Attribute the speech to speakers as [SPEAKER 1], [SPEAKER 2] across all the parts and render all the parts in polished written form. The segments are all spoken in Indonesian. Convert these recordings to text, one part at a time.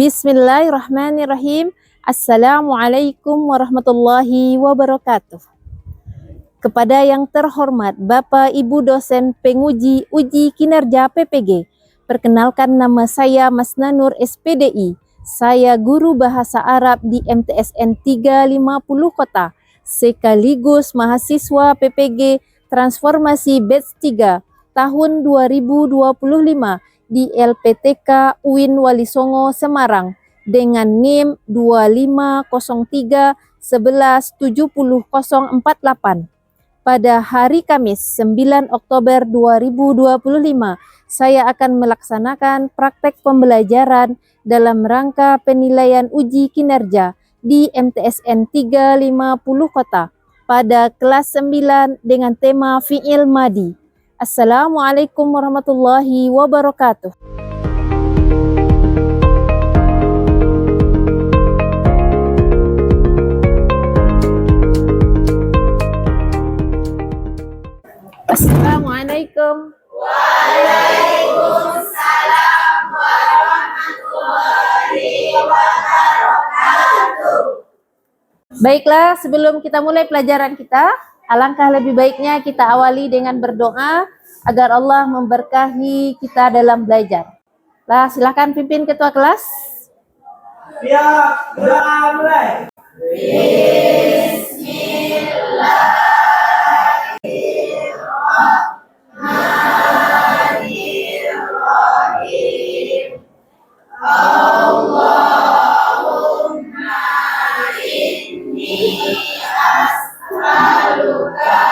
[SPEAKER 1] Bismillahirrahmanirrahim. Assalamualaikum warahmatullahi wabarakatuh. Kepada yang terhormat Bapak Ibu dosen penguji uji kinerja PPG, perkenalkan nama saya Mas Nanur SPDI. Saya guru bahasa Arab di MTSN 350 Kota, sekaligus mahasiswa PPG Transformasi Batch 3 tahun 2025 di LPTK UIN Wali Songo Semarang dengan NIM 2503117048. Pada hari Kamis 9 Oktober 2025, saya akan melaksanakan praktek pembelajaran dalam rangka penilaian uji kinerja di MTSN 350 Kota pada kelas 9 dengan tema fi'il madi. Assalamualaikum warahmatullahi wabarakatuh. Assalamualaikum.
[SPEAKER 2] Waalaikumsalam warahmatullahi wabarakatuh.
[SPEAKER 1] Baiklah, sebelum kita mulai pelajaran kita, alangkah lebih baiknya kita awali dengan berdoa agar Allah memberkahi kita dalam belajar. Lah, silakan pimpin ketua kelas.
[SPEAKER 2] Ya, doa mulai. Bismillahirrahmanirrahim. Allahumma inni as'aluka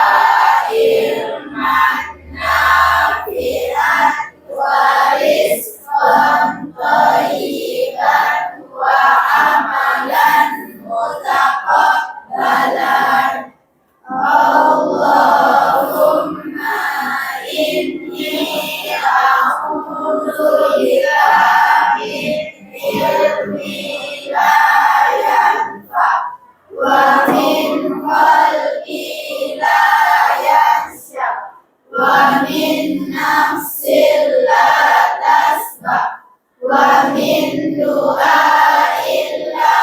[SPEAKER 2] ilman nafi'an wa rizqan thayyiban wa amalan mutaqabbalan. Allahumma inni a'udzubika min ilmin la yanfa' wa min qalbin la yakhsha' wa min nafsin la tasba' wa min du'ain la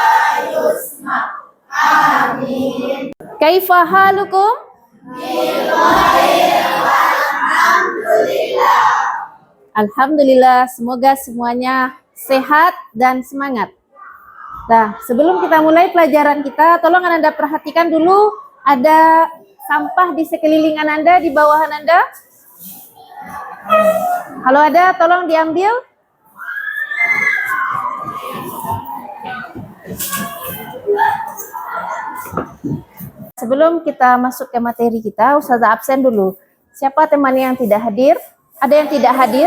[SPEAKER 2] yusma'. Amin.
[SPEAKER 1] Kaifa halukum? Alhamdulillah, semoga semuanya sehat dan semangat. Nah, sebelum kita mulai pelajaran kita, tolong Anda perhatikan dulu ada sampah di sekeliling Anda, di bawah Anda. Kalau ada, tolong diambil. Sebelum kita masuk ke materi kita, Ustazah absen dulu. Siapa temannya yang tidak hadir? Ada yang tidak hadir?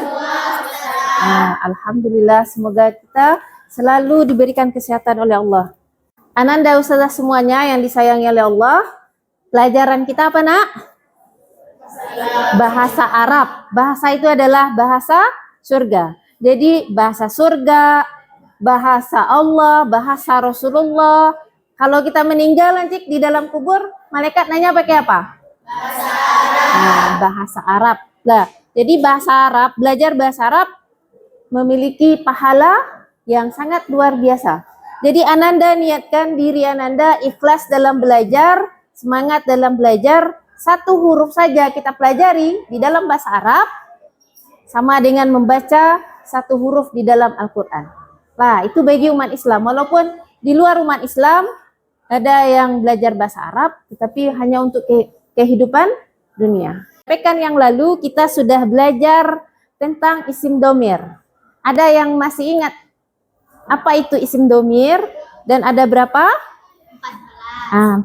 [SPEAKER 1] Nah, alhamdulillah, semoga kita selalu diberikan kesehatan oleh Allah. Ananda Ustazah semuanya yang disayangi oleh Allah, pelajaran kita apa, Nak? Bahasa Arab. Bahasa itu adalah bahasa surga. Jadi bahasa surga, bahasa Allah, bahasa Rasulullah. Kalau kita meninggal nanti di dalam kubur, malaikat nanya pakai apa? Bahasa Arab. Nah, bahasa Arab. Nah, jadi bahasa Arab, belajar bahasa Arab memiliki pahala yang sangat luar biasa. Jadi Ananda niatkan diri Ananda ikhlas dalam belajar, semangat dalam belajar. Satu huruf saja kita pelajari di dalam bahasa Arab, sama dengan membaca satu huruf di dalam Al-Quran. Nah, itu bagi umat Islam. Walaupun di luar umat Islam, ada yang belajar bahasa Arab, tetapi hanya untuk kehidupan dunia. Pekan yang lalu kita sudah belajar tentang isim domir. Ada yang masih ingat apa itu isim domir dan ada berapa? 14.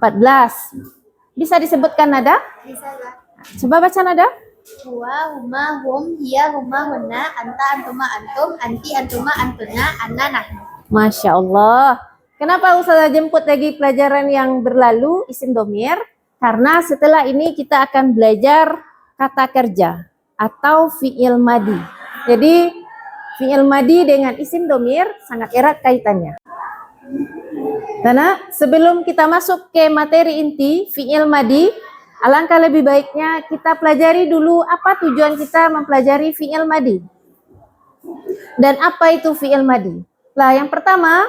[SPEAKER 1] Bisa disebutkan nada?
[SPEAKER 3] Bisa, Kak.
[SPEAKER 1] Coba baca nada.
[SPEAKER 3] Huwa, huma, hum, hiya, huma, hunna, anta, antuma, antum, anti, antuma, antuna, anna, nahnu.
[SPEAKER 1] Masya Allah. Kenapa Ustazah jemput lagi pelajaran yang berlalu, isim domir? Karena setelah ini kita akan belajar kata kerja atau fi'il madi. Jadi fi'il madi dengan isim domir sangat erat kaitannya. Karena sebelum kita masuk ke materi inti fi'il madi, alangkah lebih baiknya kita pelajari dulu apa tujuan kita mempelajari fi'il madi. Dan apa itu fi'il madi? Lah, yang pertama,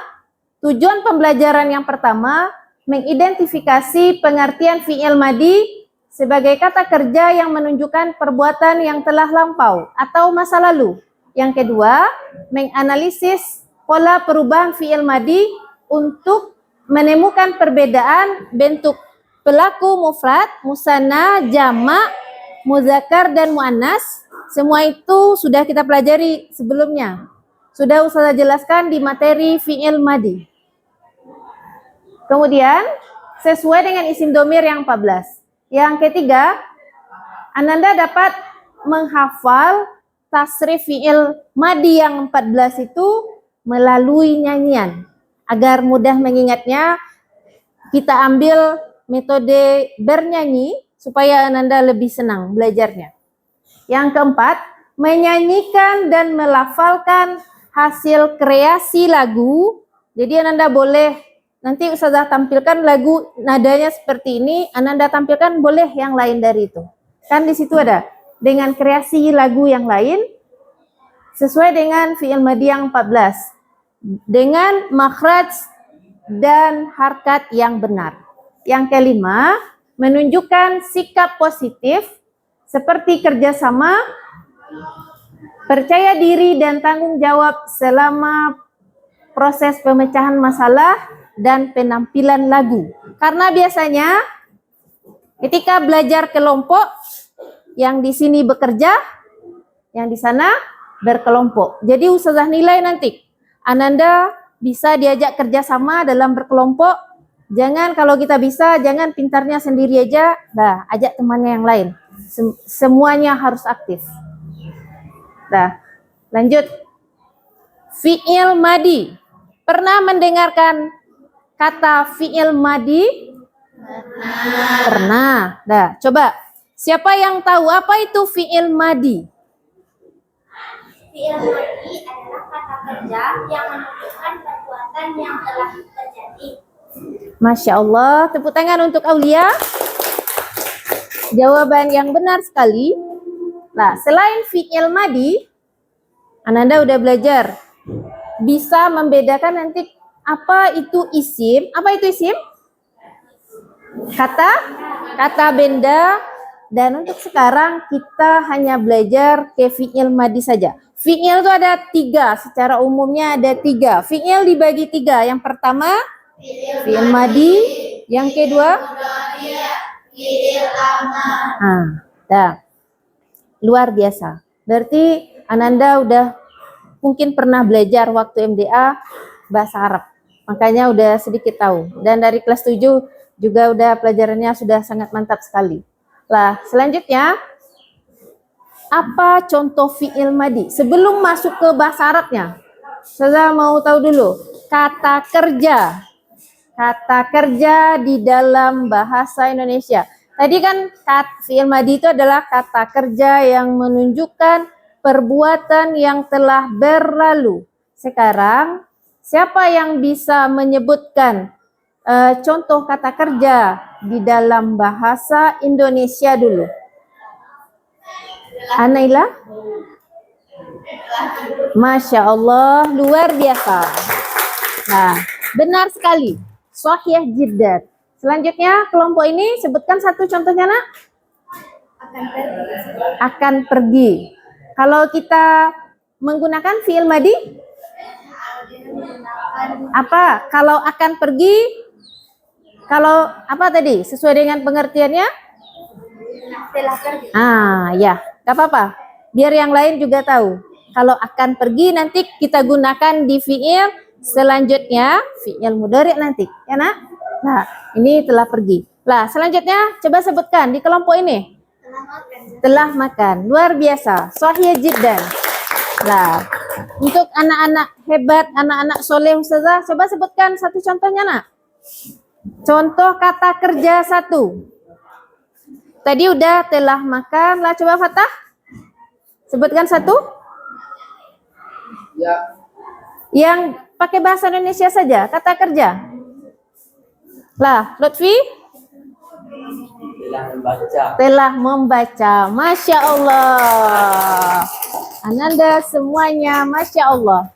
[SPEAKER 1] tujuan pembelajaran yang pertama, mengidentifikasi pengertian fi'il madi sebagai kata kerja yang menunjukkan perbuatan yang telah lampau atau masa lalu. Yang kedua, menganalisis pola perubahan fi'il madi untuk menemukan perbedaan bentuk pelaku mufrad, musanna, jamak, muzakkar dan muannas. Semua itu sudah kita pelajari sebelumnya. Sudah Ustazah jelaskan di materi fi'il madi. Kemudian, sesuai dengan isim domir yang 14. Yang ketiga, Ananda dapat menghafal tasrif fi'il madi yang 14 itu melalui nyanyian. Agar mudah mengingatnya, kita ambil metode bernyanyi supaya Ananda lebih senang belajarnya. Yang keempat, menyanyikan dan melafalkan hasil kreasi lagu. Jadi Ananda boleh, nanti Ustazah tampilkan lagu nadanya seperti ini, Ananda tampilkan boleh yang lain dari itu. Kan di situ ada dengan kreasi lagu yang lain sesuai dengan fi'il madi yang 14 dengan makhraj dan harkat yang benar. Yang kelima, menunjukkan sikap positif seperti kerjasama, percaya diri dan tanggung jawab selama proses pemecahan masalah dan penampilan lagu. Karena biasanya ketika belajar kelompok, yang di sini bekerja, yang di sana berkelompok. Jadi Ustazah nilai nanti, Ananda bisa diajak kerjasama dalam berkelompok. Jangan kalau kita bisa, jangan pintarnya sendiri aja, nah ajak temannya yang lain. Semuanya harus aktif. Nah, lanjut. Fi'il madi. Pernah mendengarkan kata fi'il madi? Pernah. Nah, coba. Siapa yang tahu apa itu fi'il madi?
[SPEAKER 3] Fi'il madi adalah kata kerja yang menunjukkan perbuatan yang telah terjadi.
[SPEAKER 1] Masya Allah. Tepuk tangan untuk Aulia. Jawaban yang benar sekali. Nah, selain fi'il madi, Ananda udah belajar bisa membedakan nanti apa itu isim. Apa itu isim? Kata benda. Dan untuk sekarang kita hanya belajar ke fi'il madi saja. Fi'il itu ada 3, secara umumnya ada 3. Fi'il dibagi 3. Yang pertama fi'il madi, yang kedua
[SPEAKER 2] fi'il amar.
[SPEAKER 1] Luar biasa. Berarti Ananda udah mungkin pernah belajar waktu MDA bahasa Arab. Makanya udah sedikit tahu. Dan dari kelas 7 juga udah pelajarannya sudah sangat mantap sekali. Lah, selanjutnya apa contoh fi'il madi? Sebelum masuk ke bahasa Arabnya, saya mau tahu dulu kata kerja. Kata kerja di dalam bahasa Indonesia. Tadi kan fi'il madi itu adalah kata kerja yang menunjukkan perbuatan yang telah berlalu. Sekarang, siapa yang bisa menyebutkan contoh kata kerja di dalam bahasa Indonesia dulu? Anaila? Masya Allah, luar biasa. Nah, benar sekali. Sahih jiddan. Selanjutnya, kelompok ini sebutkan satu contohnya, Nak. Akan pergi. Kalau kita menggunakan fi'il madi, apa? Kalau akan pergi, kalau apa tadi? Sesuai dengan pengertiannya? Ya, gak apa-apa. Biar yang lain juga tahu. Kalau akan pergi nanti kita gunakan di fi'il selanjutnya, fi'il mudhari nanti, ya Nak? Nah, ini telah pergi. Lah, selanjutnya coba sebutkan di kelompok ini. Telah makan. Luar biasa. Sahih jiddan. Nah, untuk anak-anak hebat, anak-anak soleh Ustazah, coba sebutkan satu contohnya, Nak. Contoh kata kerja 1. Tadi udah telah makan. Lah, coba Fatah. Sebutkan satu.
[SPEAKER 4] Ya.
[SPEAKER 1] Yang pakai bahasa Indonesia saja, kata kerja. Lah, Lutfi?
[SPEAKER 4] Telah membaca.
[SPEAKER 1] Telah membaca. Masya Allah. Ananda semuanya, Masya Allah.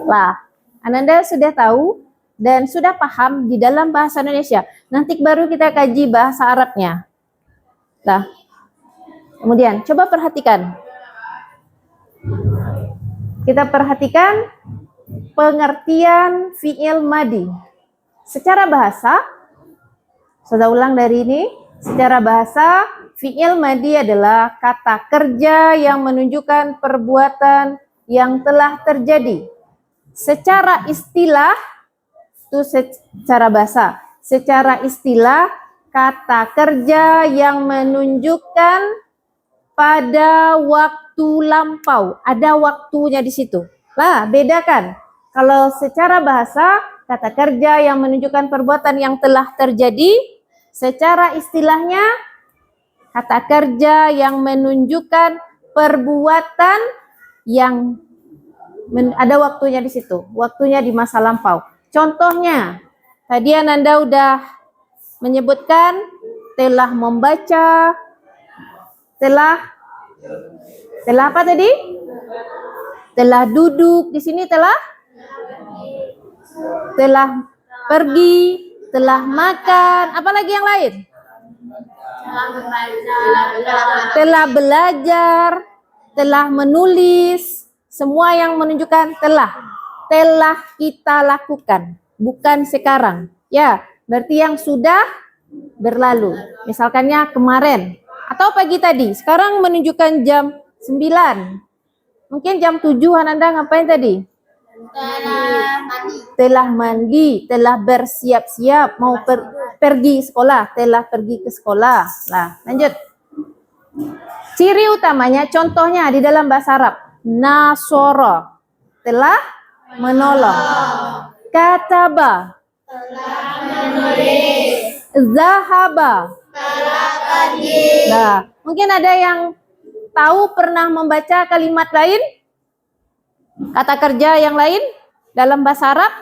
[SPEAKER 1] Lah, Ananda sudah tahu dan sudah paham di dalam bahasa Indonesia. Nanti baru kita kaji bahasa Arabnya. Nah, kemudian coba perhatikan. Kita perhatikan pengertian fi'il madi. Secara bahasa, saya ulang dari ini. Secara bahasa, fi'il madi adalah kata kerja yang menunjukkan perbuatan yang telah terjadi. Secara istilah, itu secara bahasa. Secara istilah, kata kerja yang menunjukkan pada waktu lampau. Ada waktunya di situ. Nah, bedakan. Kalau secara bahasa, kata kerja yang menunjukkan perbuatan yang telah terjadi. Secara istilahnya, kata kerja yang menunjukkan perbuatan yang ada waktunya di situ. Waktunya di masa lampau. Contohnya, tadi Ananda udah menyebutkan telah membaca, telah apa tadi? Telah duduk, di sini telah pergi, telah makan, apa lagi yang lain? Telah belajar, telah menulis, semua yang menunjukkan telah kita lakukan, bukan sekarang. Ya, berarti yang sudah berlalu. Misalkannya kemarin atau pagi tadi, sekarang menunjukkan jam 9. Mungkin jam 7 Ananda ngapain tadi? Telah mandi, telah bersiap-siap mau pergi sekolah, telah pergi ke sekolah. Nah, lanjut. Ciri utamanya, contohnya di dalam bahasa Arab, nasoro, telah menolong. Kataba,
[SPEAKER 2] telah menulis,
[SPEAKER 1] zahaba.
[SPEAKER 2] telah pergi,
[SPEAKER 1] Nah, mungkin ada yang tahu pernah membaca kalimat lain? Kata kerja yang lain dalam bahasa Arab?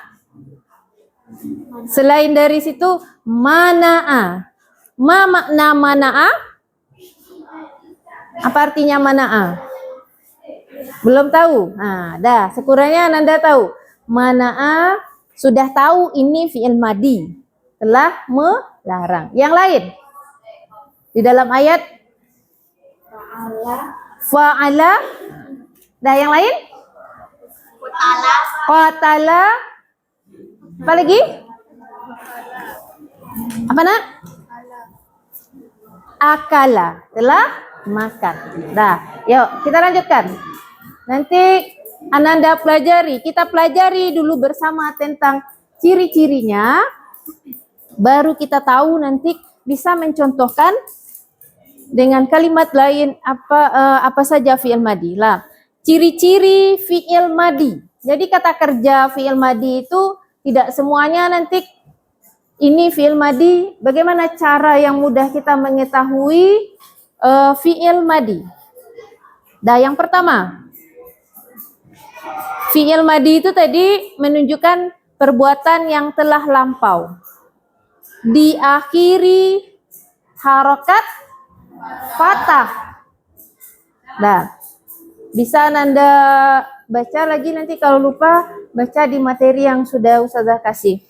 [SPEAKER 1] Selain dari situ, mana'a. Ma makna mana'a? Apa artinya mana'a? Belum tahu? Nah, dah, sekurangnya Ananda tahu. Mana'a sudah tahu ini fi'il madi. Telah melarang. Yang lain? Di dalam ayat fa'ala. Dah, yang lain? Qatala. Apa lagi? Apa nak? Akala. Telah makan. Dah, yuk kita lanjutkan. Nanti Ananda pelajari. Kita pelajari dulu bersama tentang ciri-cirinya. Baru kita tahu nanti bisa mencontohkan dengan kalimat lain apa saja fi'il madi. Lah, ciri-ciri fi'il madi. Jadi kata kerja fi'il madi itu tidak semuanya nanti ini fi'il madi. Bagaimana cara yang mudah kita mengetahui fi'il madi? Nah, yang pertama, fi'il madi itu tadi menunjukkan perbuatan yang telah lampau. Diakhiri harokat fathah. Nah, bisa Anda baca lagi nanti kalau lupa, baca di materi yang sudah Ustazah kasih.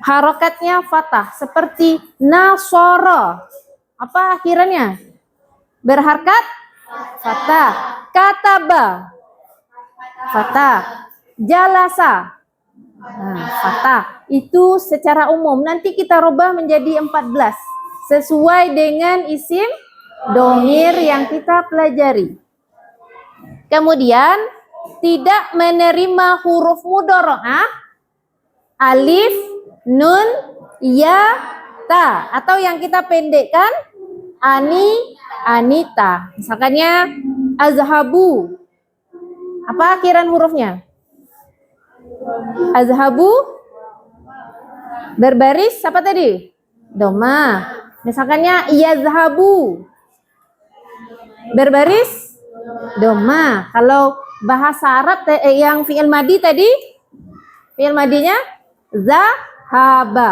[SPEAKER 1] Harokatnya fathah, seperti nasoro. Apa akhirannya? Berharkat fathah. Kataba fathah. Jalasa fathah. Itu secara umum. Nanti kita rubah menjadi 14 sesuai dengan isim domir yang kita pelajari. Kemudian tidak menerima huruf mudhora'ah, alif, nun, ya, ta, atau yang kita pendekkan ani, anita. Misalkannya azhabu. Apa akhiran hurufnya? Azhabu berbaris apa tadi? Doma. Misalkannya yazhabu berbaris doma. Kalau bahasa Arab yang fi'il madi tadi, fi'il madinya zahaba,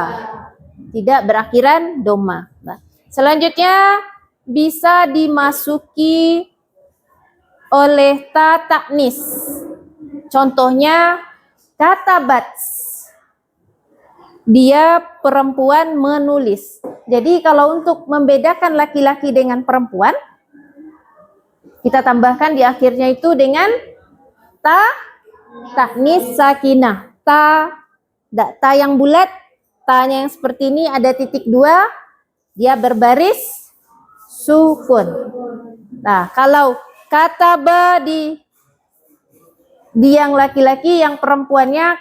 [SPEAKER 1] tidak berakhiran doma. Nah, selanjutnya bisa dimasuki oleh ta ta'nis. Contohnya katabat. Dia perempuan menulis. Jadi kalau untuk membedakan laki-laki dengan perempuan, kita tambahkan di akhirnya itu dengan taknis sakinah. Ta yang bulat, tanya yang seperti ini ada titik dua, dia berbaris sukun. Nah, kalau kataba di yang laki-laki, yang perempuannya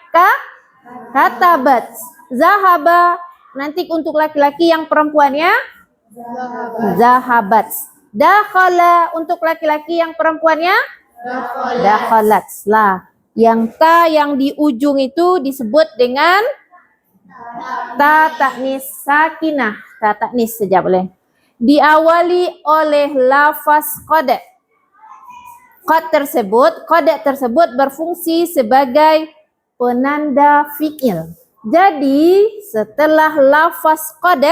[SPEAKER 1] katabat. Zahaba, nanti untuk laki-laki yang perempuannya zahabat. Dakhala untuk laki-laki yang perempuannya dakhalat. Lah, yang ta yang di ujung itu disebut dengan ta taknis sakinah. Ta taknis saja boleh. Diawali oleh lafaz qad. Qad tersebut berfungsi sebagai penanda fi'il. Jadi setelah lafaz qad,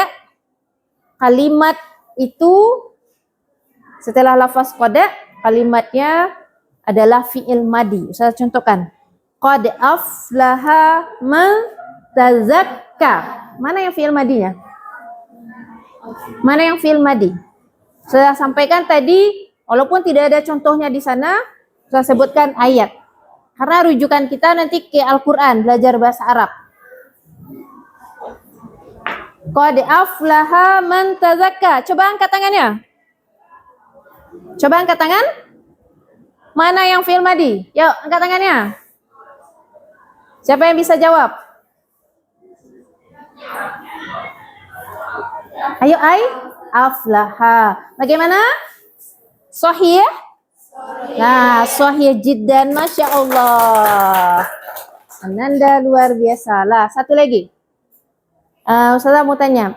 [SPEAKER 1] kalimat itu setelah lafaz qad, kalimatnya adalah fi'il madi. Saya contohkan. Qad aflaha man tazakka. Mana yang fi'il madinya? Mana yang fi'il madi? Saya sampaikan tadi, walaupun tidak ada contohnya di sana, saya sebutkan ayat. Karena rujukan kita nanti ke Al-Quran, belajar bahasa Arab. Qad aflaha man tazakka. Coba angkat tangannya. Coba angkat tangan. Mana yang fi'il madi? Yuk, angkat tangannya. Siapa yang bisa jawab? Ayo, aflaha. Bagaimana? Sahih? Nah, sahih jiddan, Masya Allah. Ananda luar biasa. Lah, satu lagi. Ustazah mau tanya,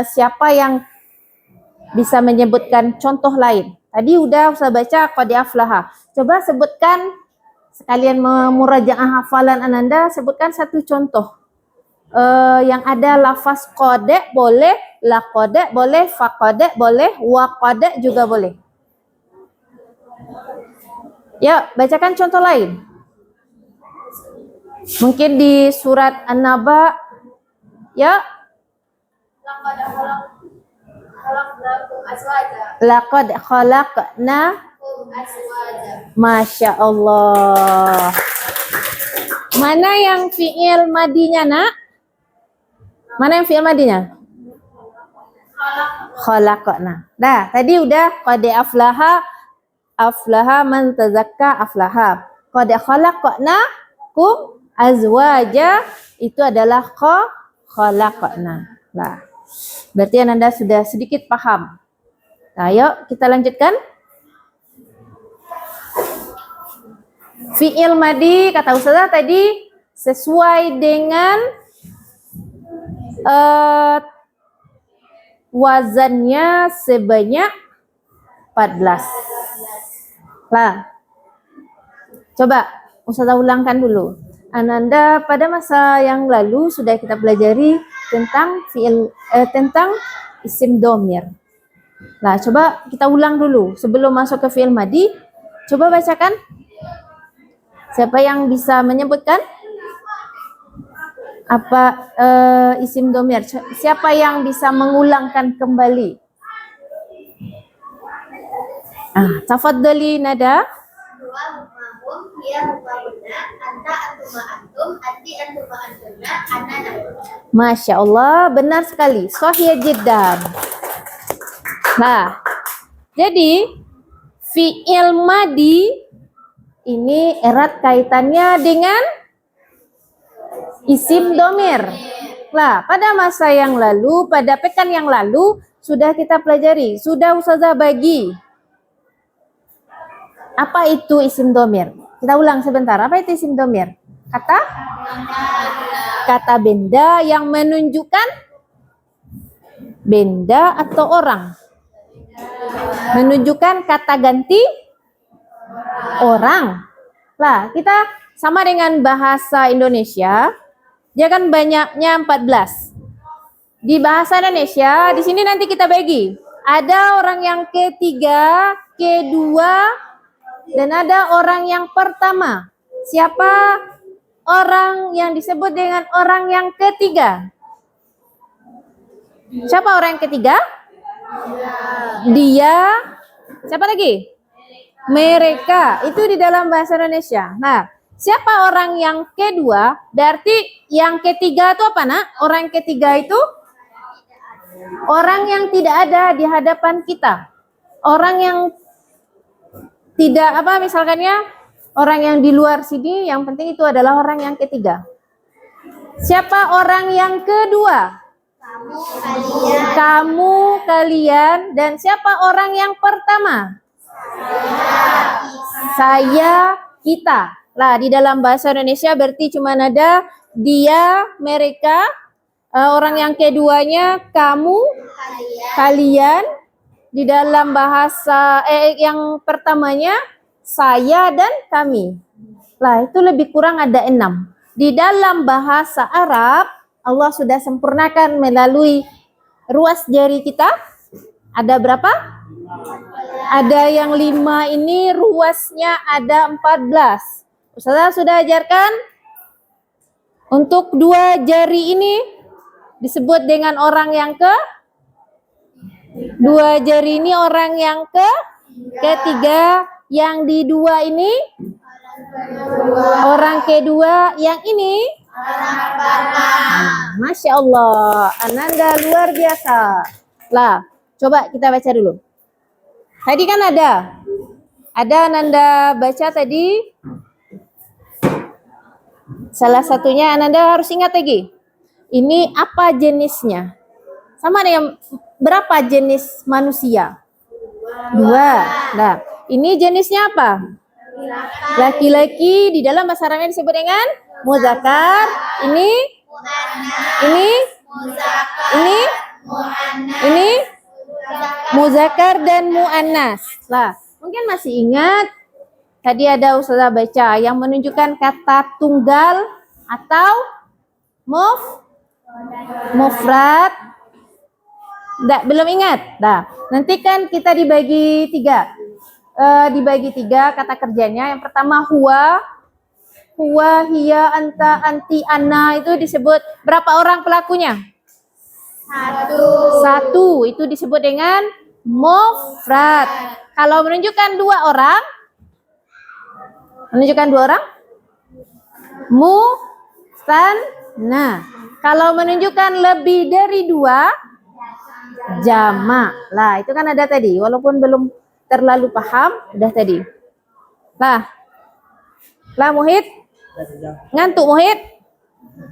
[SPEAKER 1] siapa yang bisa menyebutkan contoh lain? Tadi udah Ustazah baca qad aflaha. Coba sebutkan, sekalian memurajaah hafalan Ananda, sebutkan satu contoh. Yang ada lafaz qad boleh, laqad boleh, faqad boleh, waqad juga boleh. Ya, bacakan contoh lain. Mungkin di surat An-Naba, ya. Laqad khalaqna. Masya Allah. Mana yang fi'il madinya, nak? Mana yang fi'il madinya? Khalaqna. Nah, tadi udah qad aflaha man tazakka aflaha. Qad khalaqna kum azwaja, itu adalah khalaqna. Nah, berarti Anda sudah sedikit paham. Nah, yuk kita lanjutkan. Fi'il madi kata Ustazah tadi sesuai dengan wazannya sebanyak 14. Lah, coba Ustazah ulangkan dulu. Ananda pada masa yang lalu sudah kita pelajari tentang tentang isim domir. Nah, coba kita ulang dulu sebelum masuk ke fi'il madi. Coba bacakan. Siapa yang bisa menyebutkan apa isim domir? Siapa yang bisa mengulangkan kembali? Tafadhali Nada. Masya Allah, benar sekali. Sahih jiddan. Nah, jadi fi'il madi ini erat kaitannya dengan isim domir. Nah, pada masa yang lalu, pada pekan yang lalu sudah kita pelajari, sudah Ustazah bagi. Apa itu isim domir? Kita ulang sebentar. Apa itu isim domir? Kata benda yang menunjukkan benda atau orang. Menunjukkan kata ganti orang. Lah, kita sama dengan bahasa Indonesia, dia kan banyaknya 14. Di bahasa Indonesia, di sini nanti kita bagi. Ada orang yang ketiga, kedua, dan ada orang yang pertama. Siapa orang yang disebut dengan orang yang ketiga? Siapa orang yang ketiga? Dia. Siapa lagi? Mereka. Itu di dalam bahasa Indonesia. Nah, siapa orang yang kedua? Berarti yang ketiga itu apa, Nak? Orang ketiga itu orang yang tidak ada di hadapan kita. Orang yang tidak apa, misalkannya orang yang di luar sini, yang penting itu adalah orang yang ketiga. Siapa orang yang kedua? Kamu, kalian, dan siapa orang yang pertama? Saya, kita. Lah, di dalam bahasa Indonesia berarti cuma ada dia, mereka, orang yang keduanya kamu, kalian. Di dalam bahasa yang pertamanya saya dan kami. Lah, itu lebih kurang ada 6. Di dalam bahasa Arab Allah sudah sempurnakan melalui ruas jari kita. Ada berapa? Ada yang 5 ini ruasnya ada 14. Ustazah sudah ajarkan untuk 2 jari ini disebut dengan orang yang ke 2 jari ini orang yang ketiga, yang di 2 ini orang kedua, yang ini Masya Allah, Ananda luar biasa. Lah, coba kita baca dulu. Tadi kan ada Ananda baca tadi. Salah satunya Ananda harus ingat lagi. Ini apa jenisnya? Sama dengan berapa jenis manusia? 2. Nah, ini jenisnya apa? Laki-laki. Di dalam bahasa Arabnya disebut dengan muzakkar. Ini muzakkar dan muannas. Lah, mungkin masih ingat tadi ada Ustazah baca yang menunjukkan kata tunggal atau mufrad. Belum ingat? Nah, nanti kan kita dibagi 3 kata kerjanya. Yang pertama huwa, hiya, anta, anti, anna, itu disebut berapa orang pelakunya? 1. Itu disebut dengan mufrad. Kalau menunjukkan 2 orang, musanna. Kalau menunjukkan lebih dari 2, jamak. Lah, itu kan ada tadi, walaupun belum terlalu paham, udah tadi. Lah Muhid, ngantuk Muhid?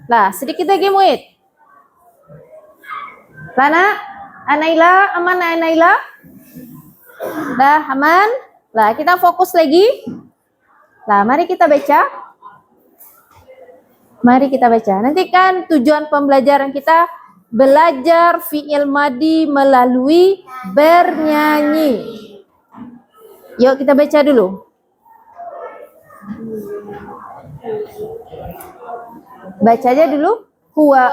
[SPEAKER 1] Lah, sedikit lagi Muhid. Lana, Anaila, aman Anaila? Dah, aman? Lah, kita fokus lagi. Lah, mari kita baca. Nanti kan tujuan pembelajaran kita belajar fi'il madi melalui bernyanyi. Yuk kita baca dulu. Baca aja dulu. Huwa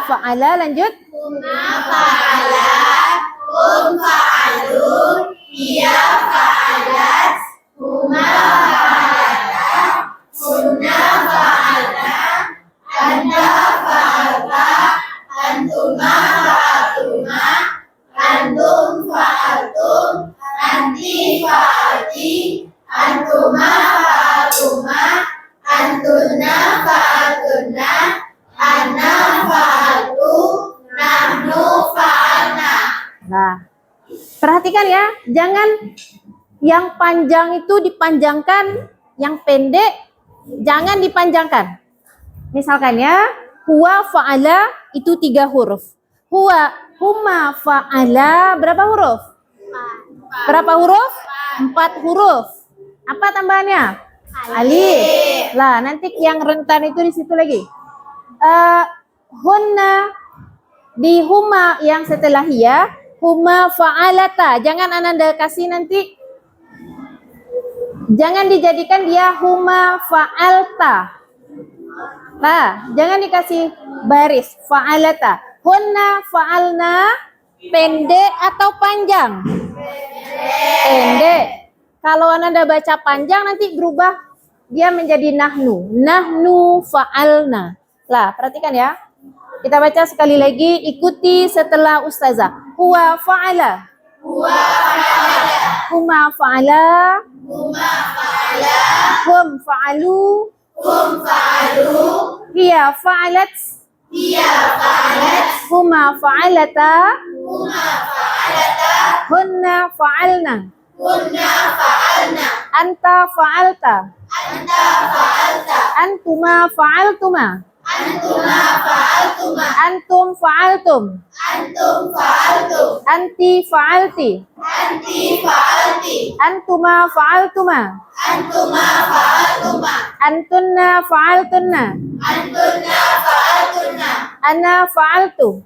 [SPEAKER 1] fa'ala, lanjut.
[SPEAKER 2] Huma fa'ala, hum fa'alun, hiya fa'alat, huma fa'alata, hunna fa'alna, anta fa'alta, antuma fa'altuma, antum fa'altum, anti fa'alti, antuma fa'altuma, antunna fa'altunna, ana fa'altu, nahnu fa'alna.
[SPEAKER 1] Nah, perhatikan ya, jangan yang panjang itu dipanjangkan, yang pendek jangan dipanjangkan. Misalkan ya, huwa fa'ala itu 3 huruf. Huma fa'ala berapa huruf? 4 huruf. Apa tambahannya? Alif. Lah, nanti yang rentan itu di situ lagi. Hunna di huma yang setelah hiya, huma fa'alata. Jangan Ananda kasih nanti. Jangan dijadikan dia huma fa'alta. Nah, jangan dikasih baris fa'alata. Hunna fa'alna pendek atau panjang? Pendek. Kalau Ananda baca panjang nanti berubah dia menjadi nahnu. Nahnu fa'alna. Lah, perhatikan ya. Kita baca sekali lagi, ikuti setelah ustazah. Huwa fa'ala. Huma fa'ala. Hum fa'alu. Hiya fa'alat. Huma fa'alata. Hunna fa'alna. Anta fa'alta. Antuma fa'altuma. Antum fa'altum. Anti fa'alti. Antuma fa'altuma. Antunna fa'altunna. Ana fa'altu.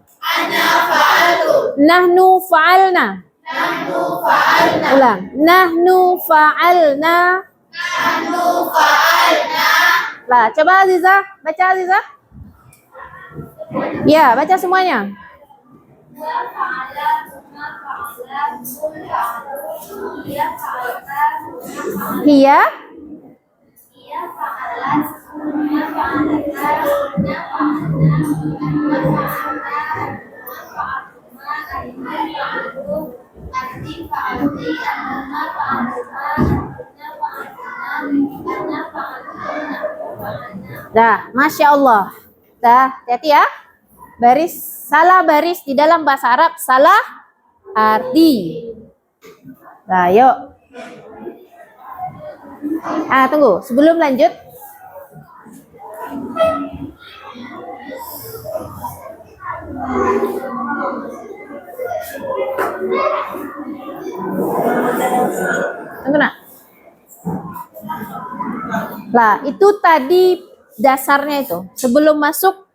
[SPEAKER 1] Nahnu fa'alna. Ulang. Nahnu fa'alna. Lah, coba Aziza, baca Aziza. Ya, baca semuanya. Hiya. Dah, Masya Allah. Dah, hati-hati ya. Salah baris di dalam bahasa Arab, salah arti. Nah, yuk. Tunggu, sebelum lanjut. Tunggu nak. Lah, itu tadi dasarnya itu. Sebelum masuk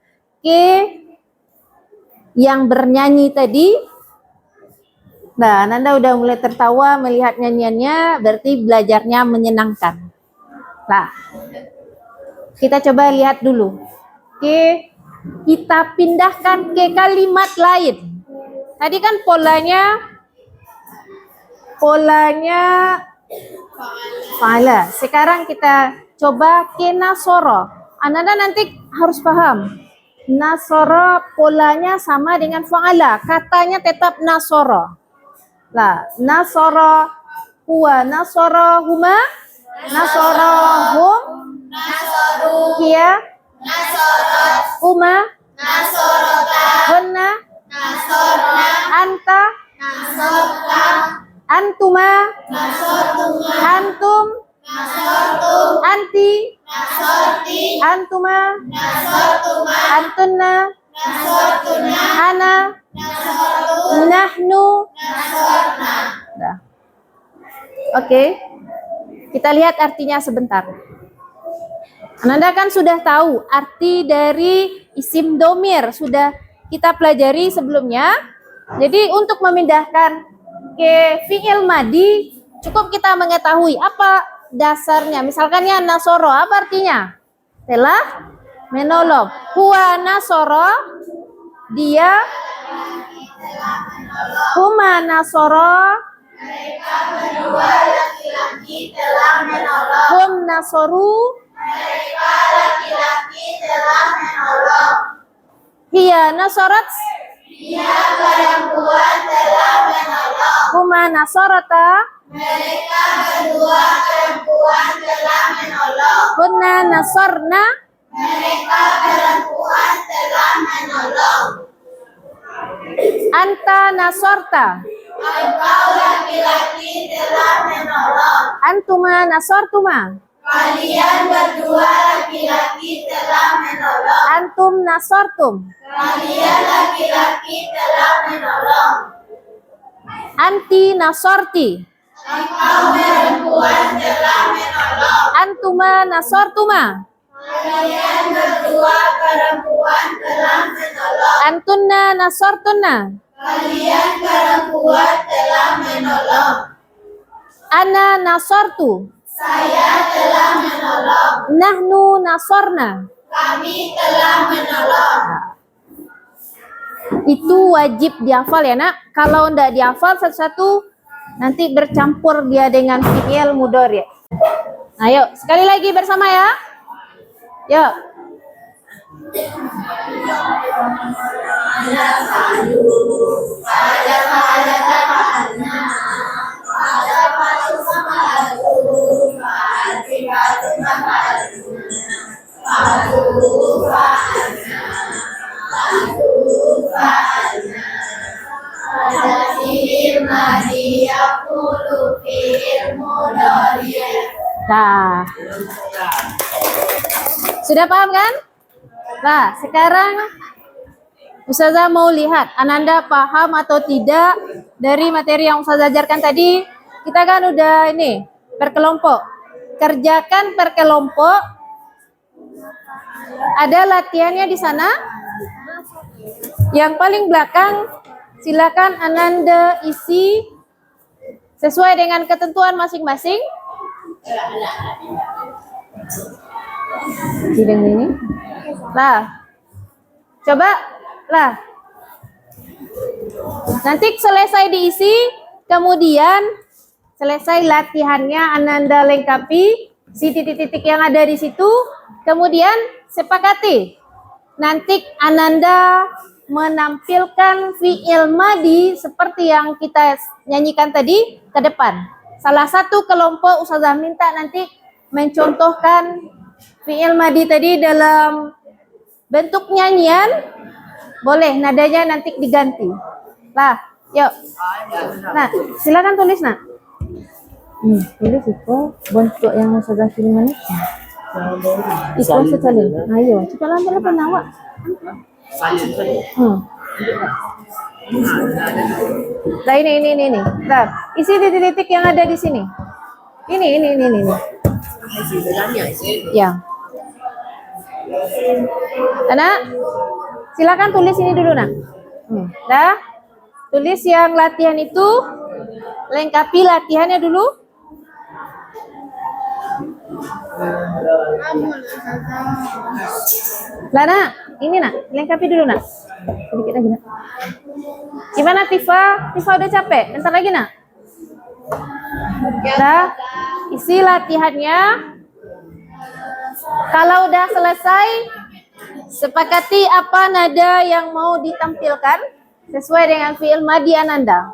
[SPEAKER 1] ke yang bernyanyi tadi. Nah, Nanda udah mulai tertawa melihat nyanyiannya, berarti belajarnya menyenangkan. Nah, kita coba lihat dulu. Oke, kita pindahkan ke kalimat lain. Tadi kan polanya fa'ala. Sekarang kita coba ke nasoro. Anda nanti harus paham. Nasoro polanya sama dengan fa'ala. Katanya tetap nasoro. Lah, nasoro huwa, nasoro huma, nasoro hum, hiya, huma, hunna, anta, antuma, antum, anti, antuma, antunna, ana, nahnu. Dah. Oke. Kita lihat artinya sebentar. Anda kan sudah tahu arti dari isim domir, sudah kita pelajari sebelumnya. Jadi untuk memindahkan ke fi'il madi, cukup kita mengetahui apa dasarnya. Misalkan ya nasoro, apa artinya? Telah menolong. Huwa nasoro, dia. Huma nasoro, mereka berdua laki-laki telah menolong. Hum nasoru, mereka laki-laki telah menolong. Hiya nasorat, dia perempuan telah menolong. Huma nasorata, mereka berdua perempuan telah menolong. Hunna nasorna, mereka perempuan telah menolong. Anta nasorta, engkau laki-laki telah menolong. Antuma nasortuma, kalian berdua laki-laki telah menolong. Antum nasortum, kalian laki-laki telah menolong. Anti nasorti, engkau perempuan telah menolong. Antuma nasortuma, kalian berdua perempuan telah menolong. Antunna nasortunna, kalian perempuan telah menolong. Ana nasortu, saya telah menolong. Nahnu nasorna, kami telah menolong. Itu wajib dihafal ya nak. Kalau enggak dihafal satu-satu, nanti bercampur dia dengan fi'il mudhari. Ayo, sekali lagi bersama ya. Yuk. Nah, sudah paham kan? Nah, sekarang Ustazah mau lihat Ananda paham atau tidak dari materi yang Ustazah ajarkan tadi. Kita kan udah ini berkelompok. Kerjakan per kelompok. Ada latihannya di sana. Yang paling belakang silakan Ananda isi sesuai dengan ketentuan masing-masing. Bidang ini. Lah. Coba lah. Nanti selesai diisi, kemudian selesai latihannya Ananda lengkapi si titik-titik yang ada di situ, kemudian sepakati. Nanti Ananda menampilkan fi'il madi seperti yang kita nyanyikan tadi ke depan. Salah satu kelompok Ustazah minta nanti mencontohkan fi'il madi tadi dalam bentuk nyanyian, boleh nadanya nanti diganti. Lah, yuk. Nah, silakan tulis nak. Tulis itu bentuk yang Ustazah kirim mana? Itu sekali. Ayo, cepat lambat penawak. Nah, ini. Nah, isi titik-titik yang ada di sini. Ini. Ya. Anak, silakan tulis ini dulu nak. Dah, tulis yang latihan itu, lengkapi latihannya dulu. Lah nak, ini nak, lengkapi dulu nak. Sedikit lagi nak. Gimana Tifa? Tifa udah capek? Bentar lagi nak. Dah, isi latihannya. Kalau udah selesai, sepakati apa nada yang mau ditampilkan sesuai dengan fi'il madi Ananda.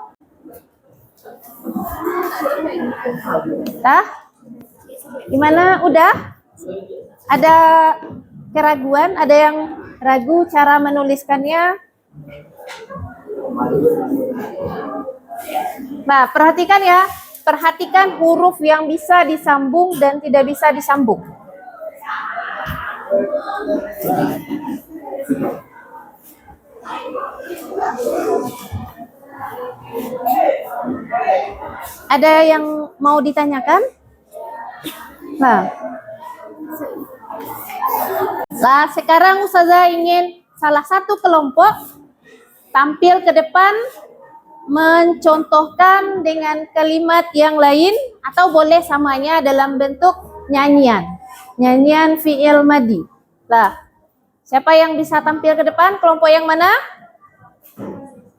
[SPEAKER 1] Dah? Gimana? Udah? Ada keraguan? Ada yang ragu cara menuliskannya? Nah, perhatikan ya. Perhatikan huruf yang bisa disambung dan tidak bisa disambung. Ada yang mau ditanyakan? Nah, sekarang Ustazah ingin salah satu kelompok tampil ke depan mencontohkan dengan kalimat yang lain atau boleh samanya dalam bentuk nyanyian. Nyanyian fi'il madi. Lah, siapa yang bisa tampil ke depan? Kelompok yang mana?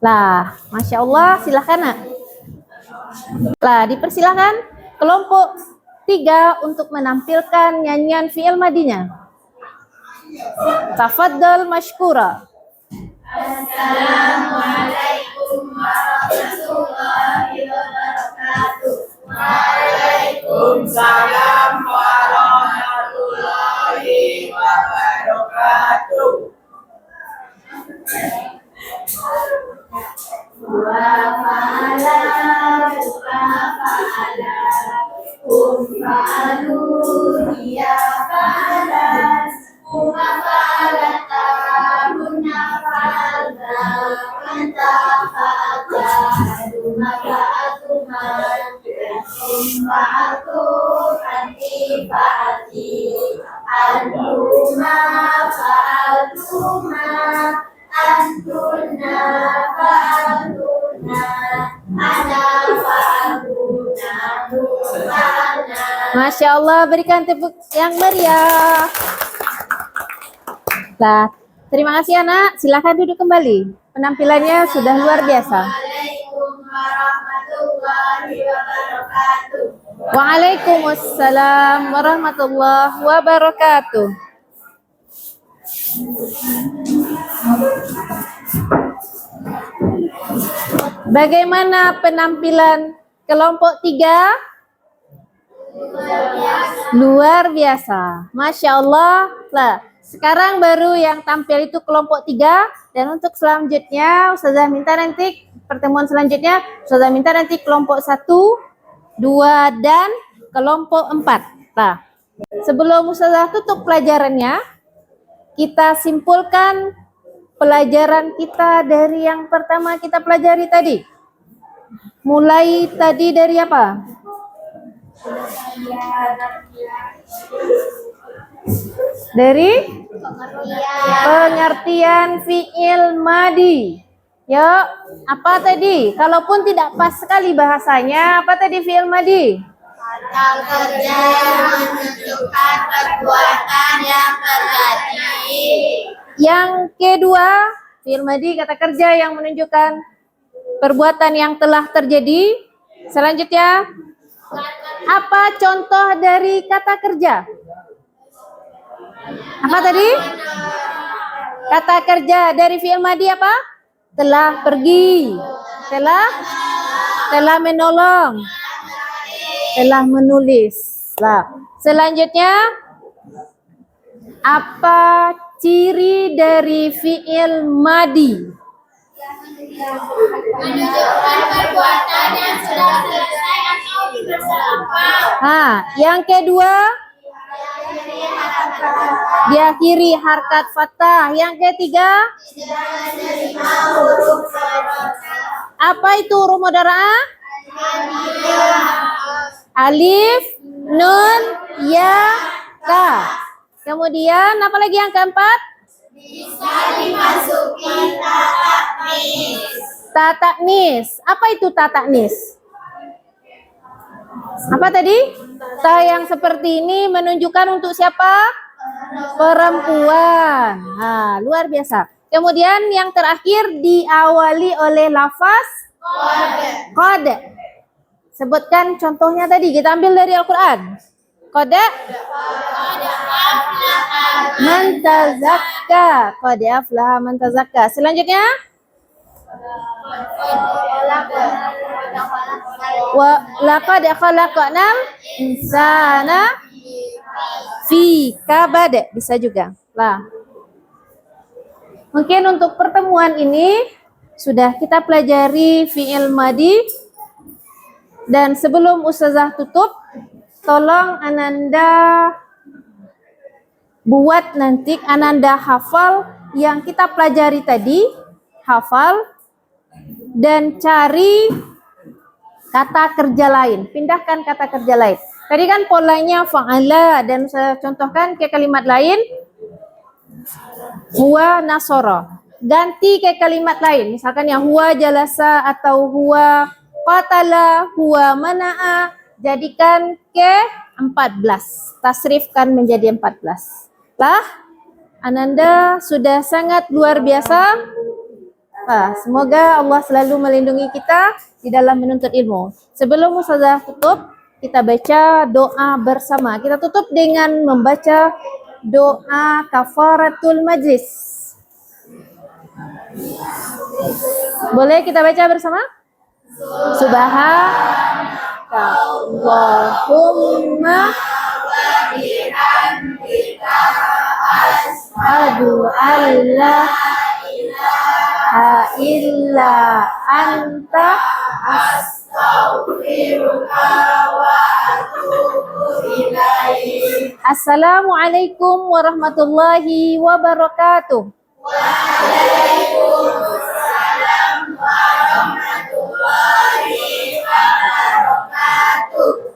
[SPEAKER 1] Lah, Masya Allah, silahkan nak. Lah, dipersilahkan kelompok 3 untuk menampilkan nyanyian fi'il madinya. Tafaddal mashkura.
[SPEAKER 2] Assalamualaikum warahmatullahi wabarakatuh. Waalaikumsalam warahmatullahi wabarakatuh. Wa fa'ala ya fa'alat Uma fa'alata kunna fa'alta anta fa'alta Uma fa'atuma fa'altu anti fa'ati antuma fa'altuma antuna fa'altuna ana fa'altuna mufana.
[SPEAKER 1] Masya Allah, berikan tepuk yang meriah. Nah, terima kasih anak. Silakan duduk kembali. Penampilannya sudah luar biasa.
[SPEAKER 2] Assalamualaikum warahmatullahi wabarakatuh.
[SPEAKER 1] Waalaikumsalam warahmatullahi wabarakatuh. Bagaimana penampilan kelompok 3? Luar biasa. Masya Allah. Lah, sekarang baru yang tampil itu kelompok 3. Dan untuk selanjutnya, Ustazah minta nanti pertemuan selanjutnya, Ustazah minta nanti kelompok 1, 2, dan kelompok 4. Nah, sebelum Ustazah tutup pelajarannya, kita simpulkan pelajaran kita dari yang pertama kita pelajari tadi. Mulai tadi dari apa? Dari pengertian fi'il madi. Yuk, apa tadi? Kalaupun tidak pas sekali bahasanya, apa tadi fi'il madi?
[SPEAKER 2] Kata kerja yang menunjukkan perbuatan yang terjadi.
[SPEAKER 1] Yang kedua, fi'il madi kata kerja yang menunjukkan perbuatan yang telah terjadi. Selanjutnya, apa contoh dari kata kerja? Apa tadi? Kata kerja dari fi'il madi apa? Telah pergi, telah menolong, telah menulis. Nah, selanjutnya, apa ciri dari fi'il madi?
[SPEAKER 2] Menunjukkan perbuatan yang sudah selesai atau dipersilakan.
[SPEAKER 1] Yang kedua, diakhiri harkat fathah. Yang ketiga, apa itu huruf mudhara'ah? Alif, nun, ya, ka. Kemudian apa lagi yang keempat?
[SPEAKER 2] Bisa dimasuki tataknis.
[SPEAKER 1] Tataknis. Apa itu tataknis? Apa tadi? Ta yang seperti ini menunjukkan untuk siapa? Perempuan. Nah, luar biasa. Kemudian yang terakhir diawali oleh lafaz qad. Sebutkan contohnya tadi. Kita ambil dari Al-Quran. Qad man tazakka. Qad aflaha man tazakka. Selanjutnya, wa laqad khalaqnal insana fi kabad. Bisa juga. Lah. Mungkin untuk pertemuan ini sudah kita pelajari fi'il madi. Dan sebelum Ustazah tutup, tolong Ananda buat nanti Ananda hafal yang kita pelajari tadi, hafal dan cari kata kerja lain, pindahkan kata kerja lain. Tadi kan polanya fa'ala dan saya contohkan ke kalimat lain, huwa nasara. Ganti ke kalimat lain, misalkan yang huwa jalasa atau huwa qatala, huwa mana'a. Jadikan ke 14, tasrifkan menjadi 14. Lah, Ananda sudah sangat luar biasa. Semoga Allah selalu melindungi kita di dalam menuntut ilmu. Sebelum Ustazah tutup, kita baca doa bersama. Kita tutup dengan membaca doa kafaratul majlis. Boleh kita baca bersama? Subhanaka Allahumma wa bihamdika asyhadu an la ilaha illa anta astaghfiruka wa atubu ilaik. Assalamualaikum warahmatullahi wabarakatuh. Waalaikumsalam warahmatullahi wabarakatuh.